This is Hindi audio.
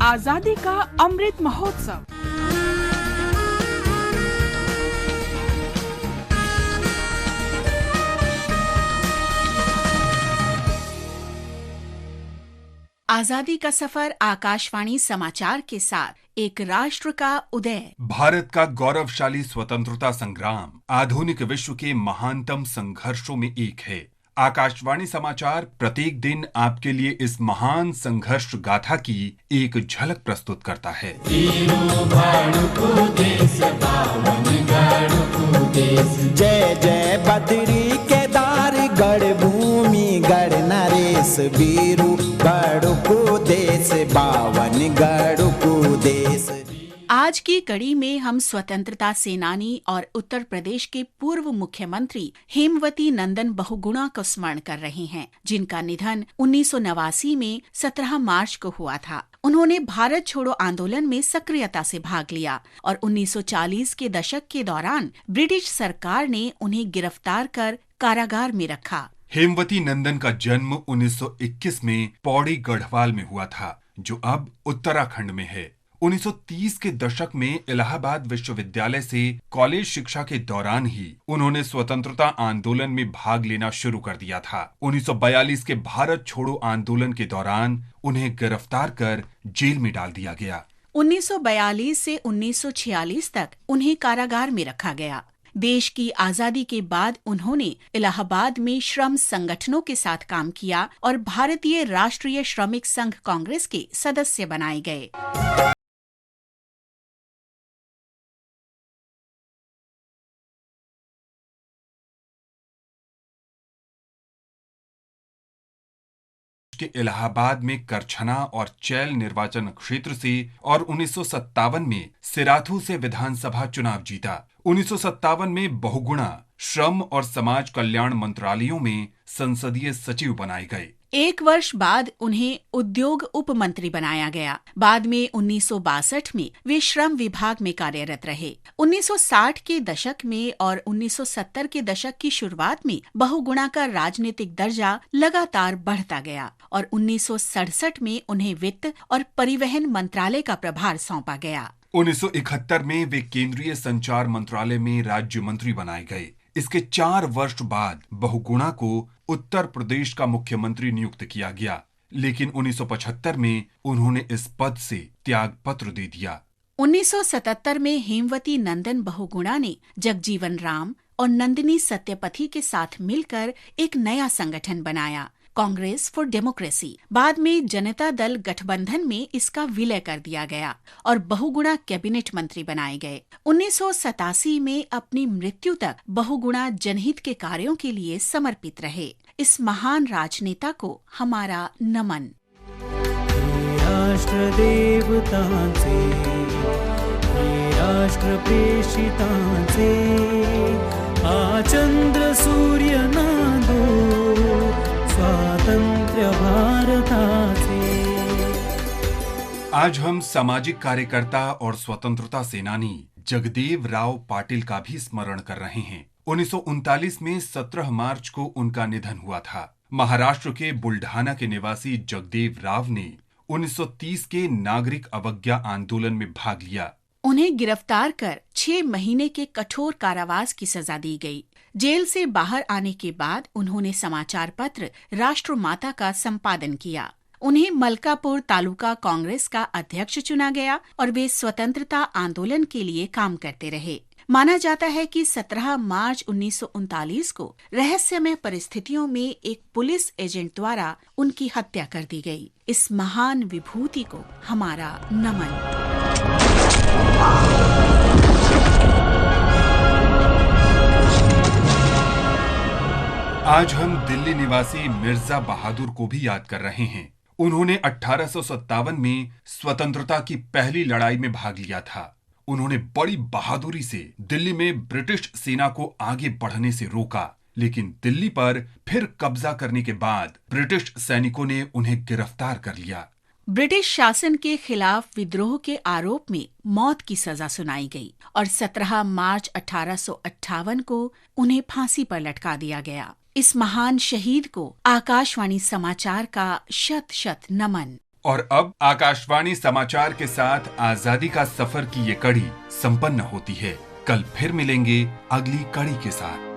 आजादी का अमृत महोत्सव। आजादी का सफर आकाशवाणी समाचार के साथ एक राष्ट्र का उदय। भारत का गौरवशाली स्वतंत्रता संग्राम आधुनिक विश्व के महानतम संघर्षों में एक है। आकाशवाणी समाचार प्रत्येक दिन आपके लिए इस महान संघर्ष गाथा की एक झलक प्रस्तुत करता है। जय जय बद्री केदार गढ़ भूमि गढ़ नरेश वीरू गढ़ को देश बावन गढ़ को देश। आज की कड़ी में हम स्वतंत्रता सेनानी और उत्तर प्रदेश के पूर्व मुख्यमंत्री हेमवती नंदन बहुगुणा को स्मरण कर रहे हैं, जिनका निधन 1989 में 17 मार्च को हुआ था। उन्होंने भारत छोड़ो आंदोलन में सक्रियता से भाग लिया और 1940 के दशक के दौरान ब्रिटिश सरकार ने उन्हें गिरफ्तार कर कारागार में रखा। हेमवती नंदन का जन्म 1921 में पौड़ी गढ़वाल में हुआ था, जो अब उत्तराखंड में है। 1930 के दशक में इलाहाबाद विश्वविद्यालय से कॉलेज शिक्षा के दौरान ही उन्होंने स्वतंत्रता आंदोलन में भाग लेना शुरू कर दिया था। 1942 के भारत छोड़ो आंदोलन के दौरान उन्हें गिरफ्तार कर जेल में डाल दिया गया। 1942 से 1946 तक उन्हें कारागार में रखा गया। देश की आजादी के बाद उन्होंने इलाहाबाद में श्रम संगठनों के साथ काम किया और भारतीय राष्ट्रीय श्रमिक संघ कांग्रेस के सदस्य बनाए गए। के इलाहाबाद में करछना और चैल निर्वाचन क्षेत्र से और 1957 में सिराथू से विधानसभा चुनाव जीता। 1957 में बहुगुणा श्रम और समाज कल्याण मंत्रालयों में संसदीय सचिव बनाए गए। एक वर्ष बाद उन्हें उद्योग उप मंत्री बनाया गया। बाद में 1962 में वे श्रम विभाग में कार्यरत रहे। 1960 के दशक में और 1970 के दशक की शुरुआत में बहुगुणा का राजनीतिक दर्जा लगातार बढ़ता गया और 1967 में उन्हें वित्त और परिवहन मंत्रालय का प्रभार सौंपा गया। 1971 में वे केंद्रीय संचार मंत्रालय में राज्य मंत्री बनाए गए। इसके 4 वर्ष बाद बहुगुणा को उत्तर प्रदेश का मुख्यमंत्री नियुक्त किया गया, लेकिन 1975 में उन्होंने इस पद से त्याग पत्र दे दिया। 1977 में हेमवती नंदन बहुगुणा ने जगजीवन राम और नंदिनी सत्यपथी के साथ मिलकर एक नया संगठन बनाया, कांग्रेस फॉर डेमोक्रेसी। बाद में जनता दल गठबंधन में इसका विलय कर दिया गया और बहुगुणा कैबिनेट मंत्री बनाए गए। 1987 में अपनी मृत्यु तक बहुगुणा जनहित के कार्यों के लिए समर्पित रहे। इस महान राजनेता को हमारा नमन। राष्ट्र देवतांचे, राष्ट्र प्रेषितांचे, आ चंद्र सूर्य नादो स्वातंत्र्य भारताचे। आज हम सामाजिक कार्यकर्ता और स्वतंत्रता सेनानी जगदेव राव पाटिल का भी स्मरण कर रहे हैं। 1939 में 17 मार्च को उनका निधन हुआ था। महाराष्ट्र के बुल्ढाना के निवासी जगदेव राव ने 1930 के नागरिक अवज्ञा आंदोलन में भाग लिया। उन्हें गिरफ्तार कर 6 महीने के कठोर कारावास की सजा दी गई। जेल से बाहर आने के बाद उन्होंने समाचार पत्र राष्ट्रमाता का संपादन किया। उन्हें मलकापुर तालुका कांग्रेस का अध्यक्ष चुना गया और वे स्वतंत्रता आंदोलन के लिए काम करते रहे। माना जाता है कि 17 मार्च 1939 को रहस्यमय परिस्थितियों में एक पुलिस एजेंट द्वारा उनकी हत्या कर दी गई। इस महान विभूति को हमारा नमन। आज हम दिल्ली निवासी मिर्जा बहादुर को भी याद कर रहे हैं। उन्होंने 1857 में स्वतंत्रता की पहली लड़ाई में भाग लिया था। उन्होंने बड़ी बहादुरी से दिल्ली में ब्रिटिश सेना को आगे बढ़ने से रोका, लेकिन दिल्ली पर फिर कब्जा करने के बाद ब्रिटिश सैनिकों ने उन्हें गिरफ्तार कर लिया। ब्रिटिश शासन के खिलाफ विद्रोह के आरोप में मौत की सजा सुनाई गई और 17 मार्च 1858 को उन्हें फांसी पर लटका दिया गया। इस महान शहीद को आकाशवाणी समाचार का शत शत नमन। और अब आकाशवाणी समाचार के साथ आजादी का सफर की ये कड़ी संपन्न होती है। कल फिर मिलेंगे अगली कड़ी के साथ।